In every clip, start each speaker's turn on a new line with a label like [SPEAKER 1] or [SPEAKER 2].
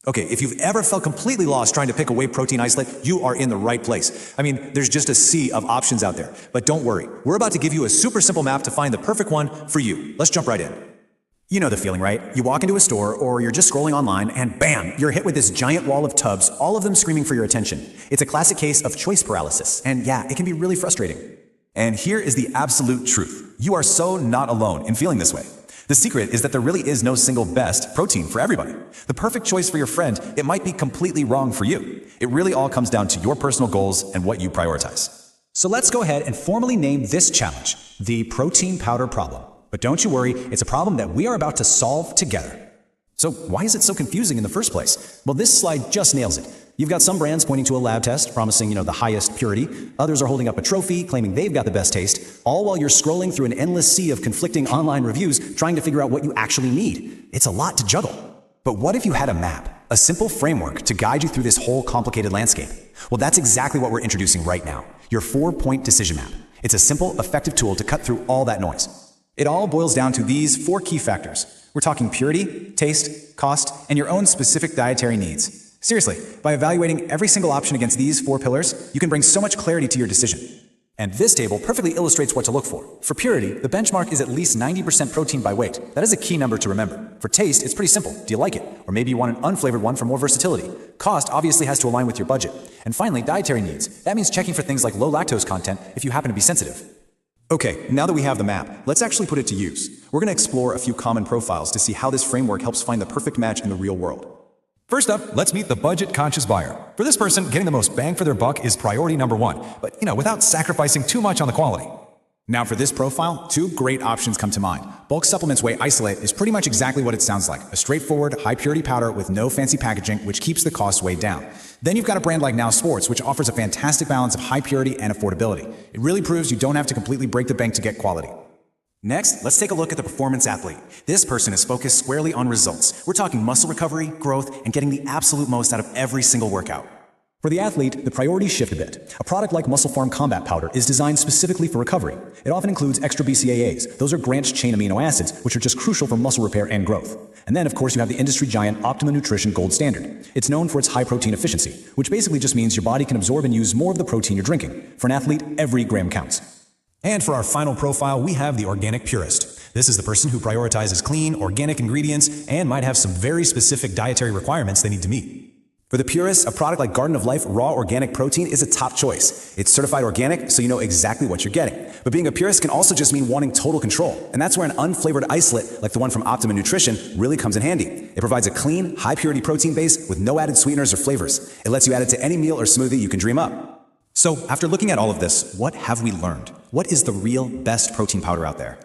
[SPEAKER 1] Okay, if you've ever felt completely lost trying to pick a whey protein isolate, you are in the right place. I mean, there's just a sea of options out there. But don't worry, we're about to give you a super simple map to find the perfect one for you. Let's jump right in. You know the feeling, right? You walk into a store or you're just scrolling online and bam, you're hit with this giant wall of tubs, all of them screaming for your attention. It's a classic case of choice paralysis, and yeah, it can be really frustrating. And here is the absolute truth. You are so not alone in feeling this way. The secret is that there really is no single best protein for everybody. The perfect choice for your friend, it might be completely wrong for you. It really all comes down to your personal goals and what you prioritize.
[SPEAKER 2] So let's go ahead and formally name this challenge the protein powder problem. But don't you worry, it's a problem that we are about to solve together.
[SPEAKER 1] So why is it so confusing in the first place?
[SPEAKER 2] Well, this slide just nails it. You've got some brands pointing to a lab test, promising, the highest purity. Others are holding up a trophy, claiming they've got the best taste, all while you're scrolling through an endless sea of conflicting online reviews, trying to figure out what you actually need. It's a lot to juggle. But what if you had a map, a simple framework to guide you through this whole complicated landscape? Well, that's exactly what we're introducing right now, your 4-point decision map. It's a simple, effective tool to cut through all that noise. It all boils down to these 4 key factors. We're talking purity, taste, cost, and your own specific dietary needs. Seriously, by evaluating every single option against these 4 pillars, you can bring so much clarity to your decision. And this table perfectly illustrates what to look for. For purity, the benchmark is at least 90% protein by weight. That is a key number to remember. For taste, it's pretty simple. Do you like it? Or maybe you want an unflavored one for more versatility. Cost obviously has to align with your budget. And finally, dietary needs. That means checking for things like low lactose content if you happen to be sensitive.
[SPEAKER 1] Okay, now that we have the map, let's actually put it to use. We're going to explore a few common profiles to see how this framework helps find the perfect match in the real world.
[SPEAKER 3] First up, let's meet the budget-conscious buyer. For this person, getting the most bang for their buck is priority number 1, but without sacrificing too much on the quality.
[SPEAKER 1] Now for this profile, 2 great options come to mind. Bulk Supplements Whey Isolate is pretty much exactly what it sounds like, a straightforward, high-purity powder with no fancy packaging, which keeps the cost way down. Then you've got a brand like Now Sports, which offers a fantastic balance of high purity and affordability. It really proves you don't have to completely break the bank to get quality. Next, let's take a look at the Performance Athlete. This person is focused squarely on results. We're talking muscle recovery, growth, and getting the absolute most out of every single workout.
[SPEAKER 2] For the athlete, the priorities shift a bit. A product like Muscle Farm Combat Powder is designed specifically for recovery. It often includes extra BCAAs. Those are branched-chain amino acids, which are just crucial for muscle repair and growth. And then, of course, you have the industry giant Optimum Nutrition Gold Standard. It's known for its high protein efficiency, which basically just means your body can absorb and use more of the protein you're drinking. For an athlete, every gram counts.
[SPEAKER 3] And for our final profile, we have the Organic Purist. This is the person who prioritizes clean, organic ingredients and might have some very specific dietary requirements they need to meet.
[SPEAKER 1] For the purists, a product like Garden of Life Raw Organic Protein is a top choice. It's certified organic, so you know exactly what you're getting. But being a purist can also just mean wanting total control. And that's where an unflavored isolate, like the one from Optimum Nutrition, really comes in handy. It provides a clean, high-purity protein base with no added sweeteners or flavors. It lets you add it to any meal or smoothie you can dream up. So, after looking at all of this, what have we learned? What is the real best protein powder out there?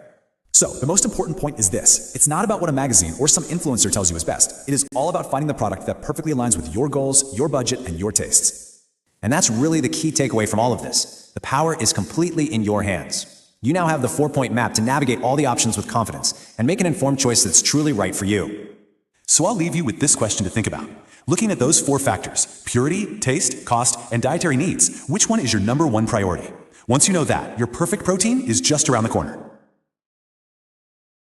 [SPEAKER 1] So, the most important point is this. It's not about what a magazine or some influencer tells you is best. It is all about finding the product that perfectly aligns with your goals, your budget, and your tastes. And that's really the key takeaway from all of this. The power is completely in your hands. You now have the 4-point map to navigate all the options with confidence and make an informed choice that's truly right for you. So I'll leave you with this question to think about. Looking at those 4 factors, purity, taste, cost, and dietary needs, which one is your number 1 priority? Once you know that, your perfect protein is just around the corner.